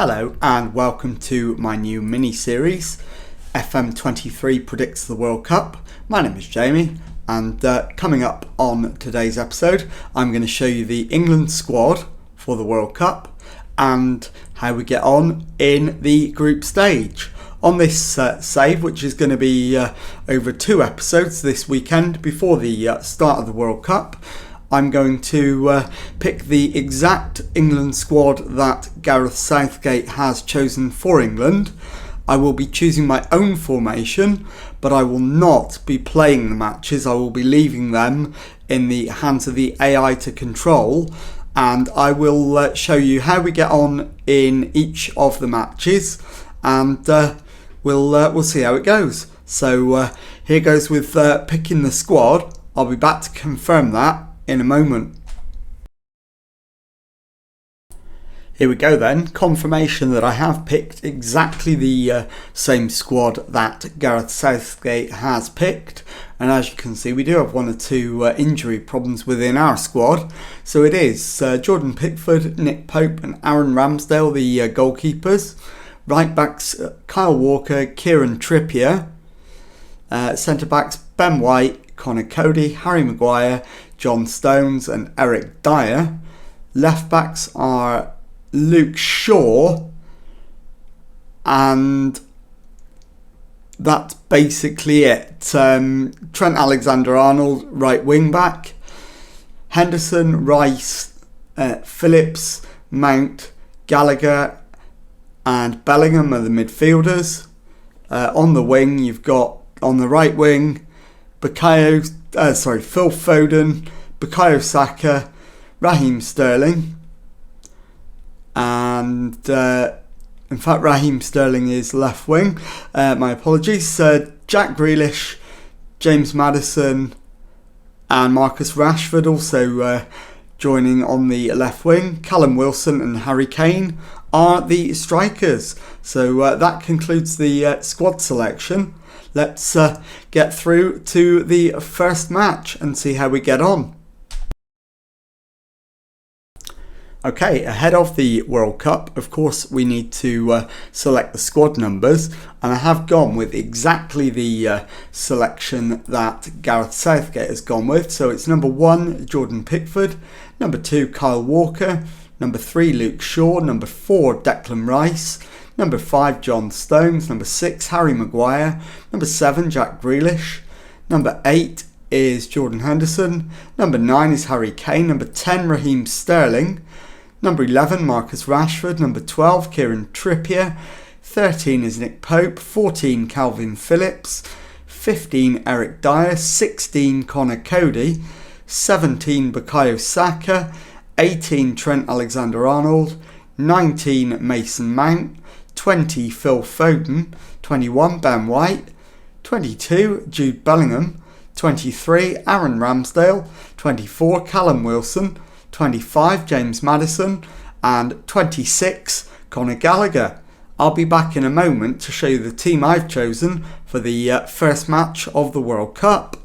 Hello and welcome to my new mini-series, FM23 Predicts the World Cup. My name is Jamie and coming up on today's episode I'm going to show you the England squad for the World Cup and how we get on in the group stage. On this save, which is going to be over 2 episodes this weekend before the start of the World Cup, I'm going to pick the exact England squad that Gareth Southgate has chosen for England. I will be choosing my own formation, but I will not be playing the matches. I will be leaving them in the hands of the AI to control, and I will show you how we get on in each of the matches, and we'll see how it goes. So here goes with picking the squad. I'll be back to confirm that in a moment. Here we go then, confirmation that I have picked exactly the same squad that Gareth Southgate has picked, and as you can see we do have 1 or 2 injury problems within our squad. So it is Jordan Pickford, Nick Pope and Aaron Ramsdale, the goalkeepers. Right backs Kyle Walker, Kieran Trippier. Centre backs Ben White, Connor Cody, Harry Maguire, John Stones and Eric Dyer. Left backs are Luke Shaw, and that's basically it. Trent Alexander-Arnold, right wing back. Henderson, Rice, Phillips, Mount, Gallagher and Bellingham are the midfielders. On the wing you've got, on the right wing, Phil Foden, Bukayo Saka, Raheem Sterling, and in fact Raheem Sterling is left wing, my apologies, Jack Grealish, James Maddison and Marcus Rashford also joining on the left wing. Callum Wilson and Harry Kane are the strikers. So that concludes the squad selection. Let's get through to the first match and see how we get on. Okay, ahead of the World Cup, of course, we need to select the squad numbers, and I have gone with exactly the selection that Gareth Southgate has gone with. So it's number 1, Jordan Pickford, number 2, Kyle Walker, number 3, Luke Shaw, number 4, Declan Rice, number 5, John Stones, number 6, Harry Maguire, number 7, Jack Grealish, number 8 is Jordan Henderson, number 9 is Harry Kane, number 10, Raheem Sterling, number 11, Marcus Rashford, number 12, Kieran Trippier, 13 is Nick Pope, 14, Calvin Phillips, 15, Eric Dyer, 16, Connor Cody, 17, Bukayo Saka, 18, Trent Alexander-Arnold, 19, Mason Mount, 20, Phil Foden, 21, Ben White, 22, Jude Bellingham, 23, Aaron Ramsdale, 24, Callum Wilson, 25, James Maddison, and 26, Conor Gallagher. I'll be back in a moment to show you the team I've chosen for the first match of the World Cup.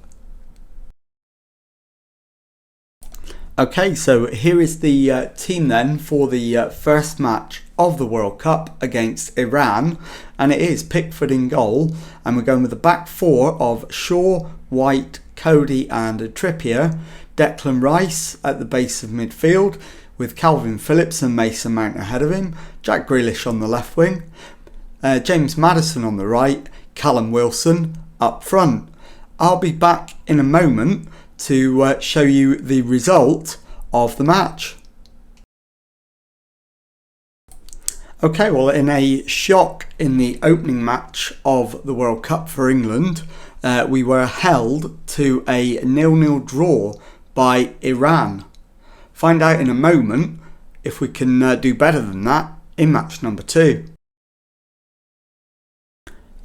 Okay, so here is the team then for the first match of the World Cup against Iran, and it is Pickford in goal, and we're going with the back 4 of Shaw, White, Cody and Trippier, Declan Rice at the base of midfield with Calvin Phillips and Mason Mount ahead of him, Jack Grealish on the left wing, James Maddison on the right, Callum Wilson up front. I'll be back in a moment to show you the result of the match. Okay, well, in a shock in the opening match of the World Cup for England, we were held to a 0-0 draw by Iran. Find out in a moment if we can do better than that in match number 2.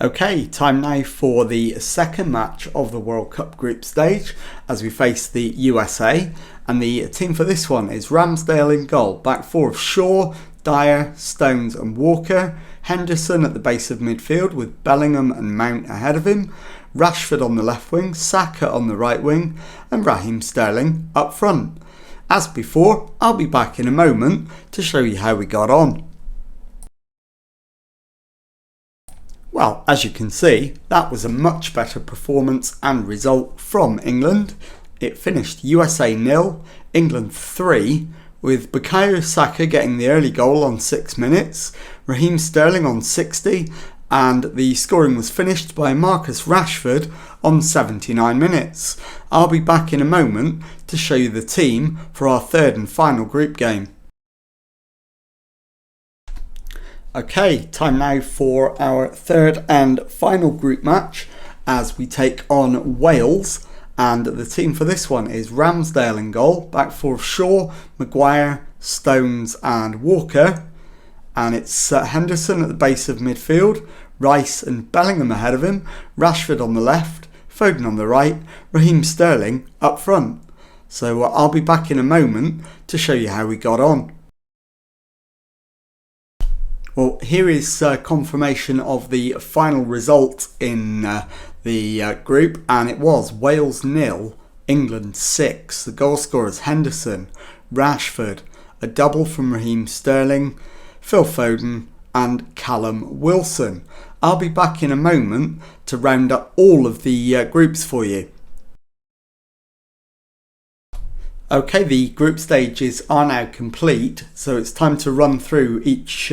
Okay, time now for the second match of the World Cup group stage as we face the USA, and the team for this one is Ramsdale in goal, back 4 of Shaw, Dyer, Stones and Walker, Henderson at the base of midfield with Bellingham and Mount ahead of him, Rashford on the left wing, Saka on the right wing and Raheem Sterling up front. As before, I'll be back in a moment to show you how we got on. Well, as you can see, that was a much better performance and result from England. It finished USA 0, England 3, with Bukayo Saka getting the early goal on 6 minutes, Raheem Sterling on 60, and the scoring was finished by Marcus Rashford on 79 minutes. I'll be back in a moment to show you the team for our third and final group game. Okay, time now for our third and final group match as we take on Wales, and the team for this one is Ramsdale in goal, back four of Shaw, Maguire, Stones and Walker, and it's Henderson at the base of midfield, Rice and Bellingham ahead of him, Rashford on the left, Foden on the right, Raheem Sterling up front. So I'll be back in a moment to show you how we got on. Well, here is confirmation of the final result in the group, and it was Wales 0, England 6. The goal scorers Henderson, Rashford, a double from Raheem Sterling, Phil Foden and Callum Wilson. I'll be back in a moment to round up all of the groups for you. Okay, the group stages are now complete, so it's time to run through each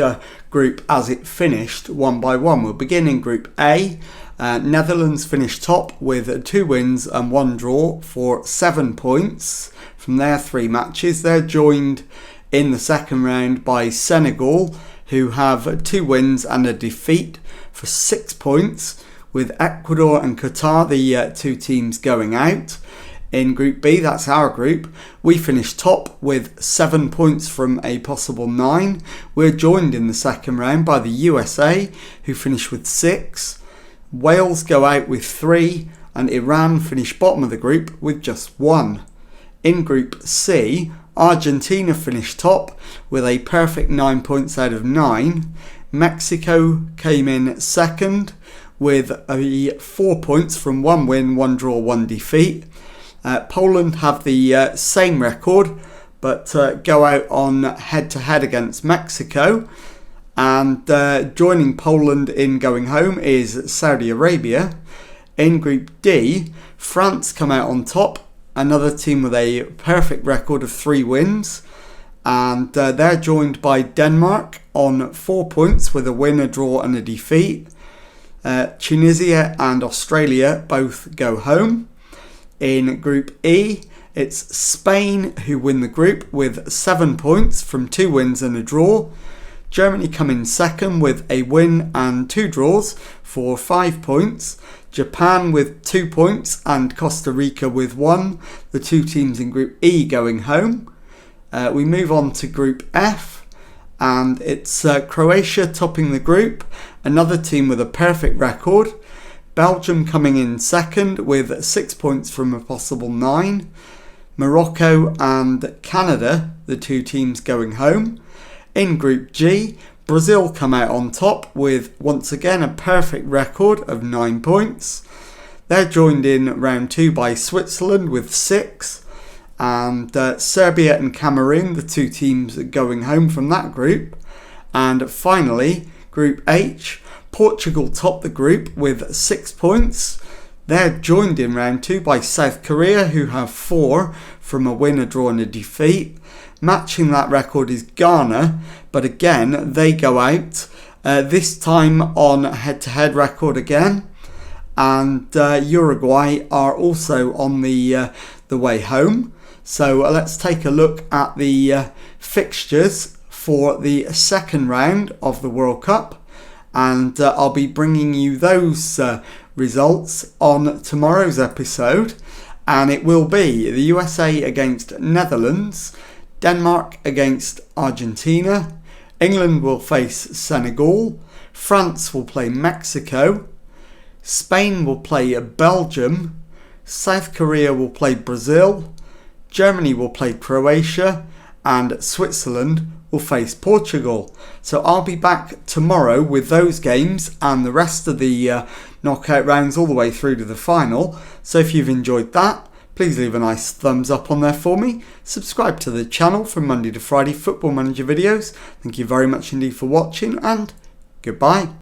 group as it finished one by one. We'll begin in Group A. Netherlands finished top with 2 wins and 1 draw for 7 points from their 3 matches. They're joined in the second round by Senegal, who have 2 wins and a defeat for 6 points, with Ecuador and Qatar, the 2 teams, going out. In Group B, that's our group, we finished top with 7 points from a possible 9. We're joined in the second round by the USA, who finished with 6. Wales go out with 3, and Iran finish bottom of the group with just 1. In Group C, Argentina finished top with a perfect 9 points out of 9. Mexico came in second with 4 points from 1 win, 1 draw, 1 defeat. Poland have the same record, but go out on head-to-head against Mexico. And joining Poland in going home is Saudi Arabia. In Group D, France come out on top, another team with a perfect record of 3 wins. And they're joined by Denmark on 4 points with a win, a draw and a defeat. Tunisia and Australia both go home. In Group E, it's Spain who win the group with 7 points from 2 wins and a draw. Germany come in second with a win and 2 draws for 5 points. Japan with 2 points and Costa Rica with 1. The 2 teams in Group E going home. We move on to Group F, and it's Croatia topping the group, another team with a perfect record. Belgium coming in second with 6 points from a possible 9. Morocco and Canada, the 2 teams going home. In Group G, Brazil come out on top with once again a perfect record of 9 points. They're joined in round 2 by Switzerland with 6. And Serbia and Cameroon, the 2 teams going home from that group. And finally, Group H, Portugal top the group with 6 points. They're joined in round 2 by South Korea, who have 4 from a win, a draw and a defeat. Matching that record is Ghana, but again they go out, this time on head-to-head record again. And Uruguay are also on the way home. So let's take a look at the fixtures for the second round of the World Cup. And I'll be bringing you those results on tomorrow's episode. And it will be the USA against Netherlands, Denmark against Argentina, England will face Senegal, France will play Mexico, Spain will play Belgium, South Korea will play Brazil, Germany will play Croatia, and Switzerland will face Portugal. So I'll be back tomorrow with those games and the rest of the knockout rounds all the way through to the final. So if you've enjoyed that, please leave a nice thumbs up on there for me. Subscribe to the channel for Monday to Friday Football Manager videos. Thank you very much indeed for watching, and goodbye.